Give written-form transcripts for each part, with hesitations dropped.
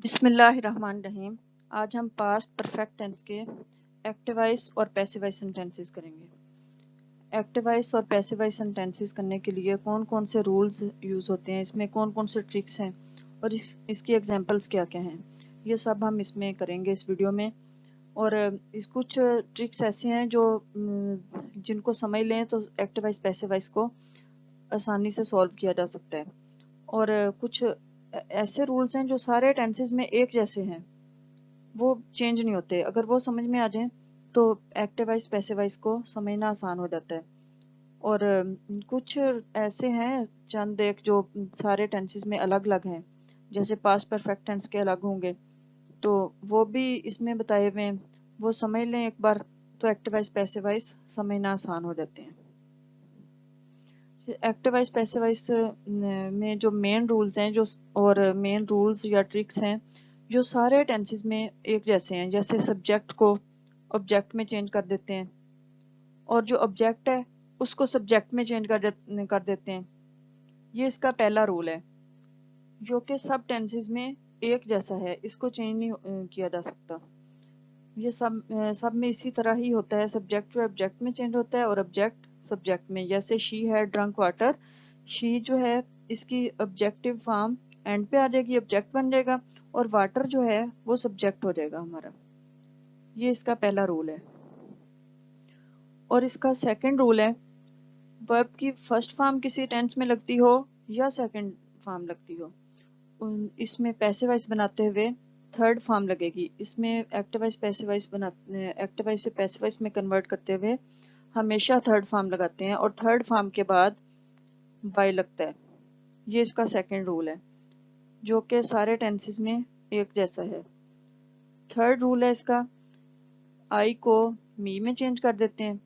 बिस्मिल्लाहिर्रहमानिर्रहीम। आज हम पास्ट परफेक्ट टेंस के एक्टिव वॉइस और पैसिव वॉइस सेंटेंसेस करेंगे। एक्टिव वॉइस और पैसिव वॉइस सेंटेंसेस करने के लिए कौन कौन से रूल्स यूज़ होते हैं, इसमें कौन कौन से ट्रिक्स हैं और इसकी एग्जांपल्स क्या क्या हैं, ये सब हम इसमें करेंगे इस वीडियो में। और इस कुछ ट्रिक्स ऐसे हैं जो जिनको समझ लें तो एक्टिव वॉइस पैसिव वॉइस को आसानी से सॉल्व किया जा सकता है। और कुछ ऐसे रूल्स हैं जो सारे टेंसेस में एक जैसे हैं, वो चेंज नहीं होते। अगर वो समझ में आ जाए तो एक्टिव वॉइस पैसिव वॉइस को समझना आसान हो जाता है। और कुछ ऐसे हैं चंद एक जो सारे टेंसेस में अलग अलग हैं, जैसे पास्ट परफेक्ट टेंस के अलग होंगे, तो वो भी इसमें बताए हुए हैं। वो समझ लें एक बार तो एक्टिव वॉइस पैसिव वॉइस समझना आसान हो जाते हैं। एक्टिव वॉइस पैसिव वॉइस में जो मेन रूल्स हैं जो और मेन रूल्स या ट्रिक्स हैं जो सारे टेंसेस में एक जैसे हैं। जैसे सब्जेक्ट को ऑब्जेक्ट में चेंज कर देते हैं और जो ऑब्जेक्ट है उसको सब्जेक्ट में चेंज कर देते हैं। ये इसका पहला रूल है जो कि सब टेंसेस में एक जैसा है, इसको चेंज नहीं किया जा सकता। ये सब में इसी तरह ही होता है। सब्जेक्ट जो ऑब्जेक्ट में चेंज होता है और ऑब्जेक्ट सब्जेक्ट में। जैसे she had drunk water, she जो है इसकी ऑब्जेक्टिव फॉर्म एंड पे आ जाएगी, ऑब्जेक्ट बन जाएगा, और वाटर जो है वो सब्जेक्ट हो जाएगा हमारा। ये इसका पहला रूल है। और इसका सेकंड रूल है, वर्ब की फर्स्ट फॉर्म किसी टेंस में लगती हो या सेकंड फॉर्म लगती हो, इसमें पैसिव वॉइस बनाते हुए थर्ड फॉर्म लगेगी। इसमें active voice passive voice active voice से पैसिव वॉइस में कन्वर्ट करते हुए हमेशा थर्ड फॉर्म लगाते हैं और थर्ड फॉर्म के बाद वाई लगता है। ये इसका सेकंड रूल है जो कि सारे टेंसेस में एक जैसा है। थर्ड रूल है इसका, आई को मी में चेंज कर देते हैं,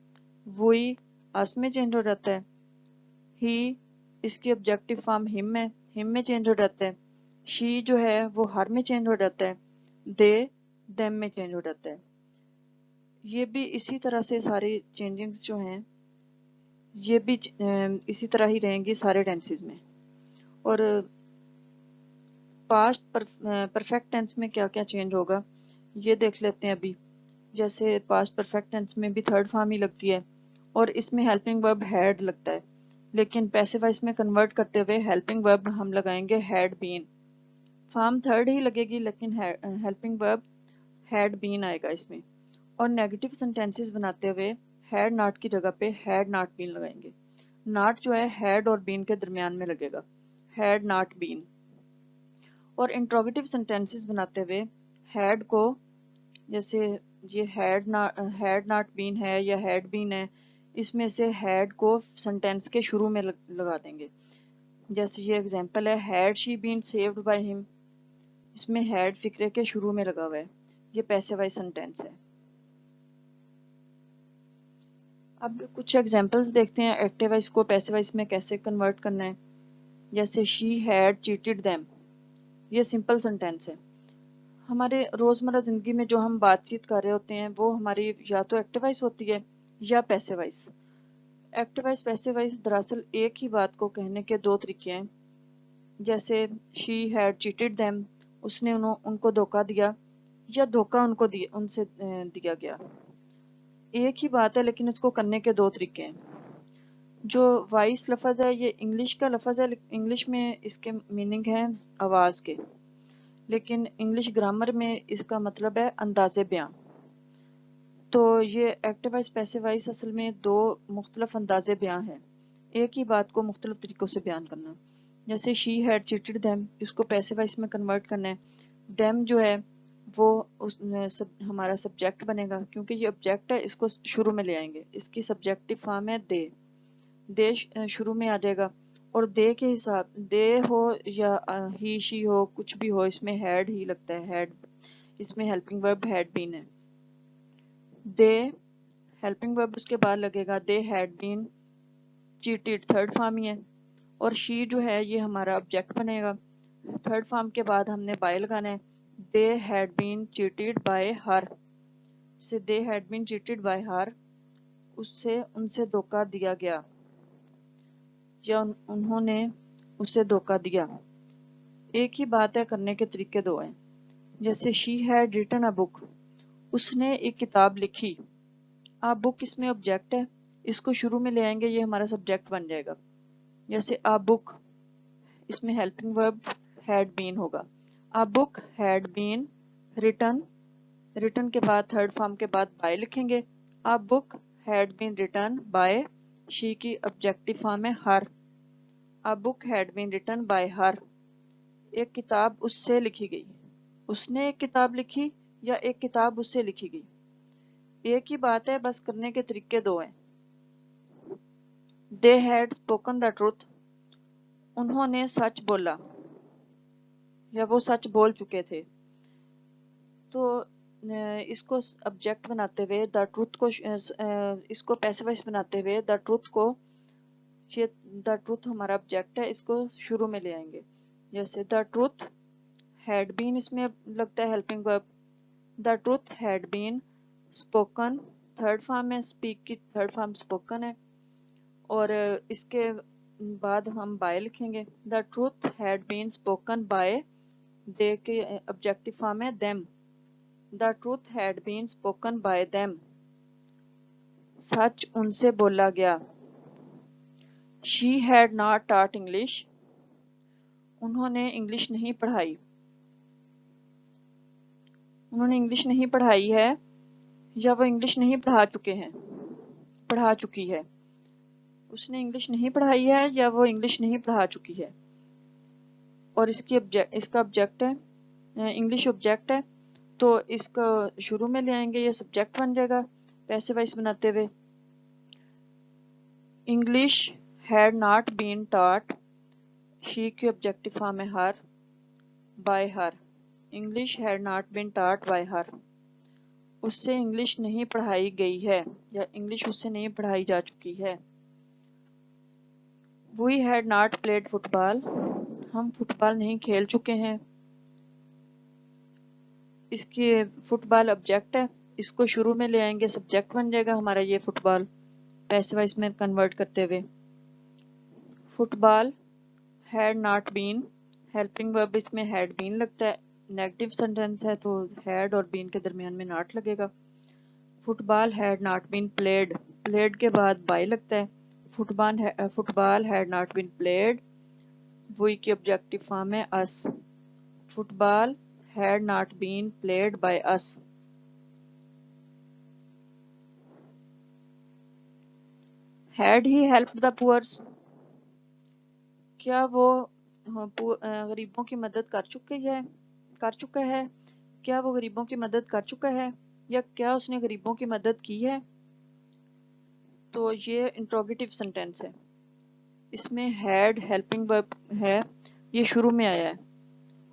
वही अस में चेंज हो जाता है, ही इसकी ऑब्जेक्टिव फॉर्म हिम है, हिम में चेंज हो जाता है, शी जो है वो हर में चेंज हो जाता है, दे देम में चेंज हो जाता है। ये भी इसी तरह से सारी चेंजिंग्स जो हैं ये भी इसी तरह ही रहेंगी सारे टेंसेस में। और पास्ट परफेक्ट टेंस में क्या क्या चेंज होगा ये देख लेते हैं अभी। जैसे पास्ट परफेक्ट टेंस में भी थर्ड फॉर्म ही लगती है और इसमें हेल्पिंग वर्ब हैड लगता है, लेकिन पैसिव वॉइस में कन्वर्ट करते हुए हेल्पिंग वर्ब हम लगाएंगे हैड बीन। फॉर्म थर्ड ही लगेगी लेकिन हेल्पिंग वर्ब हैड बीन आएगा इसमें। और नेगेटिव सेंटेंसेस बनाते हुए हैड नॉट की जगह पे हैड नॉट बीन लगाएंगे। नॉट जो है हैड और बीन के दरमियान में लगेगा, हैड नॉट बीन। और इंट्रोगेटिव सेंटेंसेस बनाते हुए हैड को, जैसे ये हैड नॉट बीन है या हैड बीन है, इसमें से हैड को सेंटेंस के शुरू में लगा देंगे। जैसे ये एग्जांपल है, had she been saved by him, इसमें हैड फिक्रे के शुरू में लगा हुआ है। ये पैसिव वॉइस सेंटेंस है। अब कुछ एग्जांपल्स देखते हैं एक्टिव वॉइस को पैसिव वॉइस में कैसे कन्वर्ट करना है। जैसे शी हैड चीटेड देम, ये सिंपल सेंटेंस है। हमारे रोजमर्रा जिंदगी में जो हम बातचीत कर रहे होते हैं वो हमारी या तो एक्टिव वॉइस होती है या passive voice. Active voice passive voice दरअसल एक ही बात को कहने के दो तरीके हैं। जैसे शी हैड चीटेड देम, उसने उनको धोखा दिया, या धोखा उनसे दिया गया। एक ही बात है लेकिन उसको करने के दो तरीके हैं। जो वॉइस लफ्ज है ये इंग्लिश का लफ्ज है, इंग्लिश में इसके मीनिंग है आवाज के, लेकिन इंग्लिश ग्रामर में इसका मतलब है अंदाजे बयां। तो ये एक्टिव वॉइस पैसिव वॉइस असल में दो मुख्तलिफ अंदाजे बयां हैं, एक ही बात को मुख्तलिफ तरीकों से बयान करना। जैसे शी हैड चीटेड देम, इसको पैसिव वॉइस में कन्वर्ट करना है। देम जो है वो हमारा सब्जेक्ट बनेगा, क्योंकि ये ऑब्जेक्ट है इसको शुरू में ले आएंगे। इसकी सब्जेक्टिव फॉर्म है दे शुरू में आ जाएगा। और दे के हिसाब दे हो या ही शी हो कुछ भी हो, इसमें हैड ही लगता है, हैड। इसमें हेल्पिंग वर्ब हैड बीन है। दे हेल्पिंग वर्ब उसके बाद लगेगा, they had been cheated, third form ही है। और शी जो है ये हमारा ऑब्जेक्ट बनेगा। थर्ड फॉर्म के बाद हमने बाय लगाना है, they had been cheated by her, से they had been cheated by her, उससे उनसे धोखा दिया गया, या उन्होंने उसे धोखा दिया। एक ही बात है, करने के तरीके दो हैं। जैसे she had written a book, उसने एक किताब लिखी। अ बुक इसमें ऑब्जेक्ट है, इसको शुरू में ले आएंगे, ये हमारा सब्जेक्ट बन जाएगा। जैसे अ बुक, इसमें हेल्पिंग वर्ब हैड बीन होगा। A book had been written, written के बाद थर्ड फॉर्म के बाद बाय लिखेंगे। A book had been written by, she की ऑब्जेक्टिव फॉर्म है her. A book had been written by her, एक किताब उससे लिखी गई। उसने एक किताब लिखी या एक किताब उससे लिखी गई, एक ही बात है, बस करने के तरीके दो हैं। They had spoken the truth, उन्होंने सच बोला या वो सच बोल चुके थे। तो इसको ऑब्जेक्ट बनाते हुए द ट्रुथ को, इसको पैसिव वॉइस बनाते हुए द ट्रुथ को, ये द ट्रुथ हमारा ऑब्जेक्ट है, इसको शुरू में ले आएंगे। जैसे द ट्रुथ हैड बीन, इसमें लगता है helping verb. The truth had been spoken, third form है, स्पीक की थर्ड फॉर्म स्पोकन है, और इसके बाद हम बाय लिखेंगे। The truth had been spoken by, they के ऑब्जेक्टिव फॉर्म है them. The truth had been spoken by them, सच उनसे बोला गया। She had not taught English, उन्होंने इंग्लिश नहीं पढ़ाई। उन्होंने इंग्लिश नहीं पढ़ाई है या वो इंग्लिश नहीं पढ़ा चुकी है। उसने इंग्लिश नहीं पढ़ाई है या वो इंग्लिश नहीं पढ़ा चुकी है। और इसका ऑब्जेक्ट है, इंग्लिश ऑब्जेक्ट है, तो इसको शुरू में ले आएंगे, ये सब्जेक्ट बन जाएगा पैसिव वॉइस बनाते हुए। English had not been taught, she की ऑब्जेक्टिव फॉर्म है her, by her. English had not been taught by her, उससे इंग्लिश नहीं पढ़ाई गई है या इंग्लिश उससे नहीं पढ़ाई जा चुकी है। We had not played football, हम फुटबॉल नहीं खेल चुके हैं। इसकी फुटबॉल ऑब्जेक्ट है, इसको शुरू में ले आएंगे, सब्जेक्ट बन जाएगा हमारा ये फुटबॉल पैसिव वॉइस में कन्वर्ट करते हुए। Football had not been, helping verb इसमें हैड बीन लगता है, नेगेटिव सेंटेंस है तो हैड और बीन के दरमियान में नॉट लगेगा। Football had not been played, played के बाद बाय लगता है। Football had not been played, we की ऑब्जेक्टिव फॉर्म है us. Football had not been played by us. Had he helped the poors, क्या वो गरीबों की मदद कर चुका है। क्या वो गरीबों की मदद कर चुका है या क्या उसने गरीबों की मदद की है। तो ये इंट्रोगेटिव सेंटेंस है, इसमें हैड हेल्पिंग वर्ब है, ये शुरू में आया है,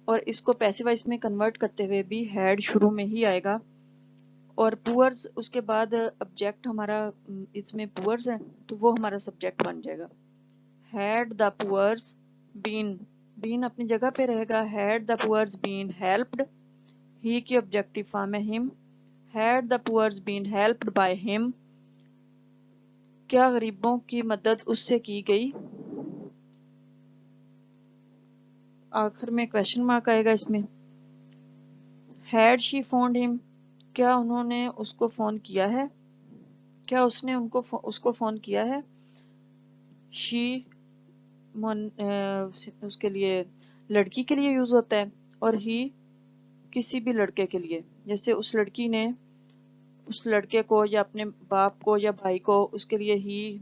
और इसको पैसिव वॉइस में कन्वर्ट करते हुए भी हैड शुरू में ही आएगा, और पुअर्स उसके बाद ऑब्जेक्ट हमारा इसमें पुअर्स है, तो वो हमारा सब्जेक्ट बन जाएगा। Had the poors been, been अपनी जगह पे रहेगा। Had the poors been helped, he की ऑब्जेक्टिव फॉर्म है him. Had the poors been helped by him, क्या गरीबों की मदद उससे की गई। आखिर में क्वेश्चन मार्क आएगा इसमें। हैड शी फोन्ड हिम, क्या उन्होंने उसको फोन किया है, क्या उसने उसको फोन किया है। शी उसके लिए, लड़की के लिए यूज होता है, और ही किसी भी लड़के के लिए। जैसे उस लड़की ने उस लड़के को या अपने बाप को या भाई को, उसके लिए ही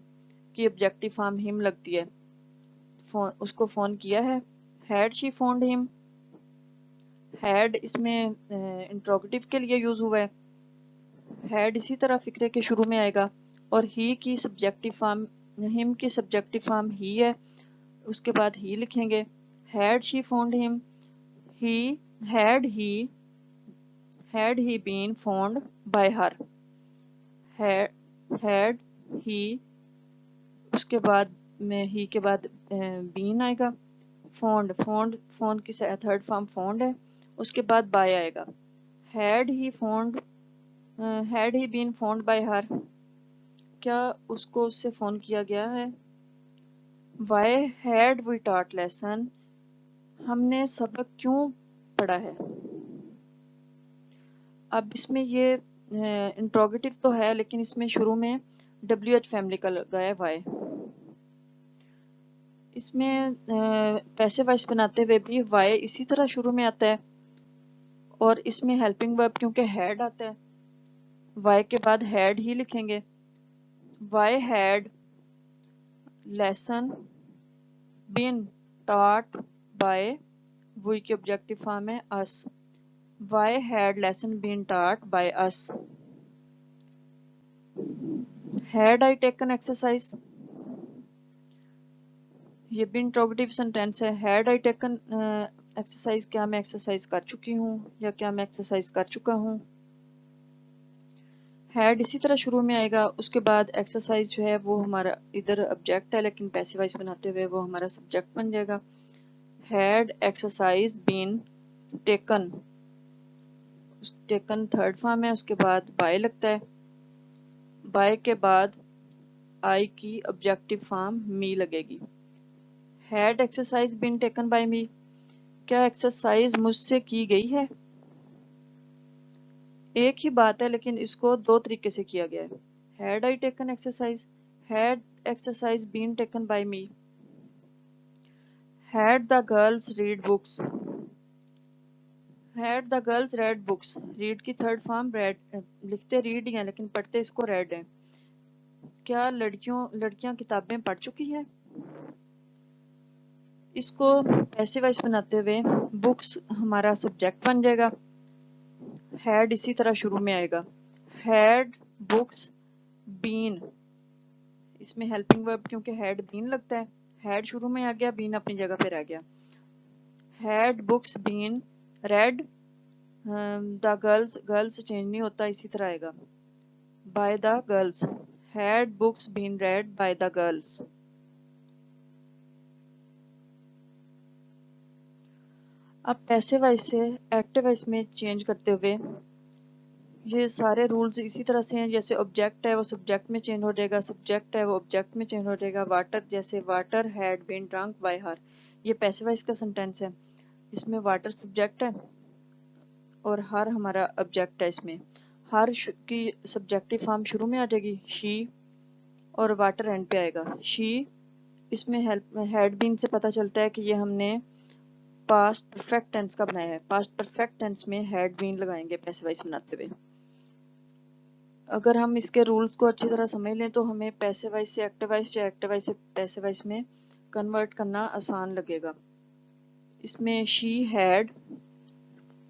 की ऑब्जेक्टिव फॉर्म हिम लगती है, उसको फोन किया है। Had she phoned him, had इसमें इंट्रोगेटिव के लिए यूज हुआ है। हैड इसी तरह फिक्रे के शुरू में आएगा, और ही की सब्जेक्टिव फॉर्म, हिम की सब्जेक्टिव फॉर्म ही है, उसके बाद ही लिखेंगे। Had she phoned him, he had he been phoned by her. Had he, उसके बाद में ही के बाद बीन आएगा। फोन्ड की थर्ड फॉर्म फोन्ड है, उसके बाद बाय आएगा। Had he been phoned by her, क्या उसको उससे फोन किया गया है। Why had we taught lesson, हमने सबक क्यों पढ़ा है। अब इसमें ये इंट्रोगेटिव तो है, लेकिन इसमें शुरू में WH फैमिली का लगा है वाई। इसमें पैसिव वॉइस बनाते हुए भी वाई इसी तरह शुरू में आता है, और इसमें हेल्पिंग वर्ब क्योंकि हैड आता है, वाई के बाद हैड ही लिखेंगे। Why had lesson been taught by, we की ऑब्जेक्टिव फॉर्म है us. Why had lesson been taught by us? Had I taken exercise? ये भी इंट्रोगेटिव सेंटेंस है। Had I taken exercise, क्या मैं एक्सरसाइज कर चुकी हूँ या क्या मैं एक्सरसाइज कर चुका हूँ। Had इसी तरह शुरू में आएगा, उसके बाद एक्सरसाइज जो है वो हमारा इधर ऑब्जेक्ट है, लेकिन पैसिव वॉइस बनाते हुए वो हमारा सब्जेक्ट बन जाएगा। Had exercise been taken, taken third form है, उसके बाद बाय लगता है। बाय के बाद आई की ऑब्जेक्टिव फॉर्म मी लगेगी। Had exercise been taken by me, क्या एक्सरसाइज मुझसे की गई है। एक ही बात है, लेकिन इसको दो तरीके से किया गया है। Had I taken exercise, had exercise been taken by me. Had the girls read books, had the girls read books, read की थर्ड फॉर्म रेड, लिखते रीड ही है लेकिन पढ़ते इसको रेड है। क्या लड़कियां किताबें पढ़ चुकी है। इसको पैसिव वॉइस बनाते हुए बुक्स हमारा सब्जेक्ट बन जाएगा। हैड इसी तरह शुरू में आएगा। हैड बुक्स बीन, इसमें हेल्पिंग वर्ब क्योंकि हैड बीन लगता है, हैड शुरू में आ गया, बीन अपनी जगह पे रह गया। Had books been read, the girls, girls change नहीं होता, इसी तरह आएगा। By the girls, had books been read by the girls. अब पैसिव वॉइस से एक्टिव वॉइस में चेंज करते हुए ये सारे रूल्स इसी तरह से हैं। जैसे ऑब्जेक्ट है वो सब्जेक्ट में चेंज हो जाएगा, सब्जेक्ट है वो ऑब्जेक्ट में चेंज हो जाएगा। वाटर, जैसे water had been drunk by her, ये पैसिव वॉइस का सेंटेंस है। इसमें वाटर सब्जेक्ट है और हर हमारा ऑब्जेक्ट है। इसमें हर की सब्जेक्टिव फॉर्म शुरू में आ जाएगी शी, और वाटर एंड पे आएगा। शी, इसमें हेल्प हैड बीन से पता चलता है कि ये हमने पास्ट परफेक्ट टेंस का बनाया है। पास्ट परफेक्ट टेंस में हैड बीन लगाएंगे पैसिव वॉइस बनाते हुए। अगर हम इसके रूल्स को अच्छी तरह समझ लें तो हमें पैसिव वॉइस से एक्टिव वॉइस या एक्टिव वॉइस से पैसिव वॉइस में कन्वर्ट करना आसान लगेगा। इसमें शी हैड,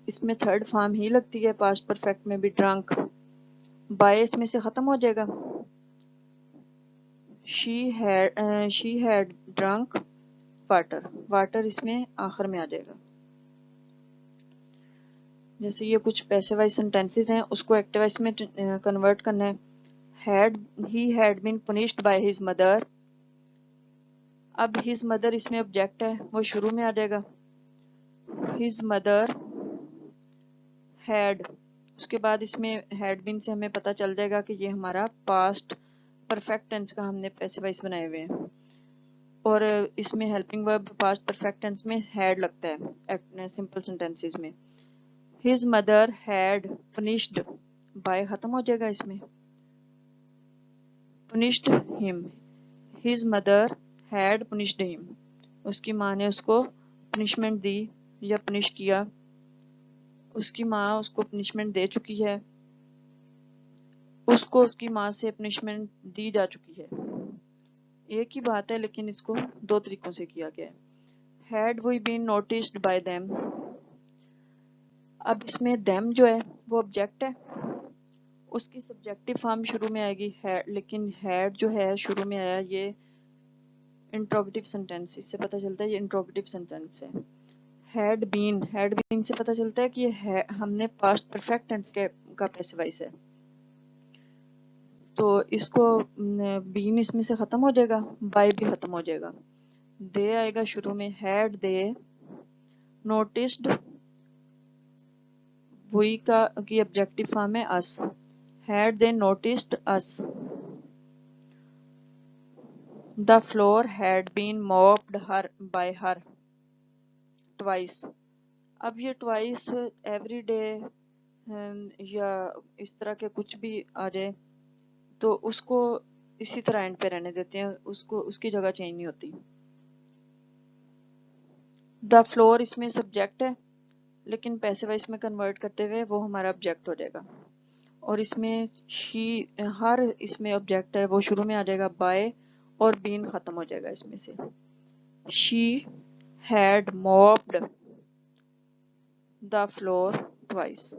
इसमें थर्ड फॉर्म ही लगती है, पास्ट परफेक्ट में भी ड्रंक। बाय इसमें से खत्म हो जाएगा। She had drunk water, water इसमें आखिर में आ जाएगा। जैसे ये कुछ पैसिव वॉइस सेंटेंसेस हैं, उसको एक्टिव वॉइस में कन्वर्ट करना है। He had been punished by his mother, अब हिज मदर इसमें ऑब्जेक्ट है, वो शुरू में आ जाएगा। हिज मदर हैड, उसके बाद इसमें हैड बीन से हमें पता चल जाएगा कि ये हमारा पास्ट परफेक्ट टेंस का हमने पैसिव वॉइस बनाए हुए हैं, और इसमें helping verb past perfect tense में हैड लगता है सिंपल सेंटेंसेस में। His mother had punished by खत्म हो जाएगा इसमें, punished him, his mother had punished him, उसकी माँ ने उसको पनिशमेंट दी या पनिश किया, उसकी माँ उसको पनिशमेंट दे चुकी है, उसको उसकी माँ से पनिशमेंट दी जा चुकी है। एक ही बात है लेकिन इसको दो तरीकों से किया गया है। Had we been noticed by them, अब इसमें देम जो है वो ऑब्जेक्ट है, उसकी सब्जेक्टिव फॉर्म शुरू में आएगी हैड, लेकिन हैड जो है शुरू में आया, ये इंट्रोगेटिव सेंटेंस, इससे पता चलता है ये इंट्रोगेटिव सेंटेंस है। हैड बीन से पता चलता है कि ये है हमने पास्ट परफेक्ट टेंस का पैसिव वॉइस है, तो इसको बीन इसमें से खत्म हो जाएगा, बाय भी खत्म हो जाएगा। दे आएगा शुरू में, हैड दे नोटिस्ड, वी की ऑब्जेक्टिव फॉर्म है us, had they noticed us. The floor had been mopped her by her twice, अब ये ट्वाइस एवरी डे या इस तरह के कुछ भी आ जाए तो उसको इसी तरह एंड पे रहने देते हैं, उसको उसकी जगह चेंज नहीं होती। द फ्लोर इसमें सब्जेक्ट है, लेकिन पैसिव वॉइस में कन्वर्ट करते हुए वो हमारा ऑब्जेक्ट हो जाएगा। और इसमें शी, हर इसमें ऑब्जेक्ट है वो शुरू में आ जाएगा बाय, और बीन खत्म हो जाएगा इसमें से। She had mopped the floor twice.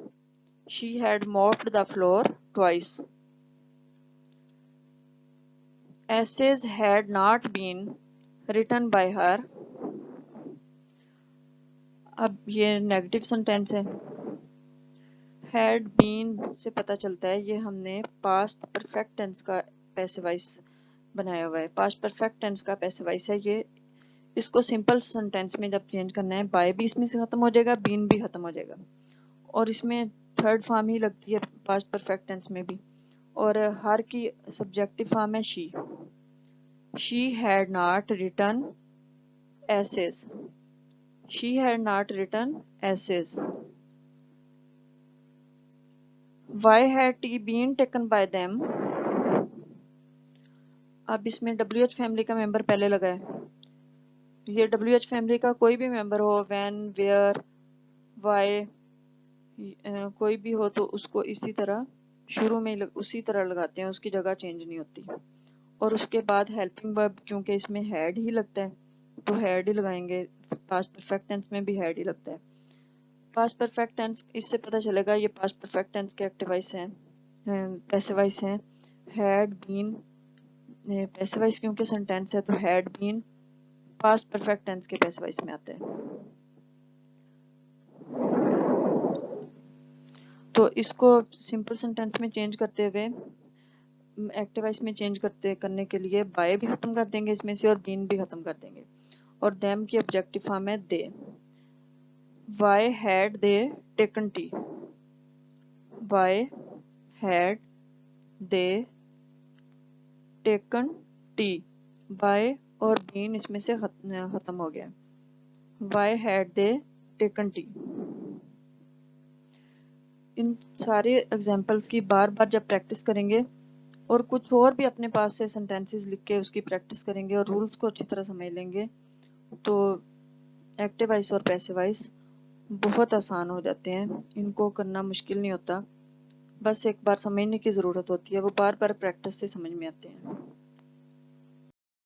She had mopped the floor twice. essays had not been written by her। अब ये नेगेटिव सेंटेंस है। हैड बीन से पता चलता है ये हमने पास्ट परफेक्ट टेंस का पैसिव वॉइस बनाया हुआ है। पास्ट परफेक्ट टेंस का पैसिव वॉइस है ये। इसको सिंपल सेंटेंस में जब चेंज करना है, बाय भी इसमें से खत्म हो जाएगा, बीन भी खत्म हो जाएगा, और इसमें थर्ड फॉर्म ही लगती है पास्ट परफेक्ट टेंस में भी। और हर की सब्जेक्टिव फॉर्म है she. She had not written essays। She had not written essays। Why had tea been taken by them? अब इसमें WH फैमिली का मेंबर पहले लगा है। ये WH फैमिली का कोई भी मेंबर हो, when, where, why, कोई भी हो तो उसको इसी तरह शुरू में उसी तरह लगाते हैं, उसकी जगह चेंज नहीं होती। और उसके बाद हेल्पिंग वर्ब, क्योंकि इसमें हैड ही लगता है तो हैड ही लगाएंगे। पास्ट परफेक्ट टेंस में भी हैड ही लगता है। पास्ट परफेक्ट टेंस, इससे पता चलेगा ये पास्ट परफेक्ट टेंस के एक्टिव वॉइस हैं, पैसिव वॉइस हैं। हैड बीन पैसिव वॉइस क्योंकि सेंटेंस है तो had been past perfect tense के पैसिव वॉइस में आते हैं। तो इसको सिंपल सेंटेंस में चेंज करते हुए एक्टिव वॉइस में चेंज करने के लिए बाय भी खत्म कर देंगे इसमें से, और बीन भी खत्म कर देंगे। और देम की ऑब्जेक्टिव फॉर्म है दे। Why had they taken tea? Why had they taken tea? By और been इसमें से खत्म हो गया। Why had they taken tea? इन सारे एग्जाम्पल्स की बार बार जब प्रैक्टिस करेंगे और कुछ और भी अपने पास से सेंटेंसेस लिख के उसकी प्रैक्टिस करेंगे और रूल्स को अच्छी तरह समझ लेंगे तो एक्टिव वॉइस और पैसिव वॉइस बहुत आसान हो जाते हैं। इनको करना मुश्किल नहीं होता, बस एक बार समझने की ज़रूरत होती है, वो बार बार प्रैक्टिस से समझ में आते हैं।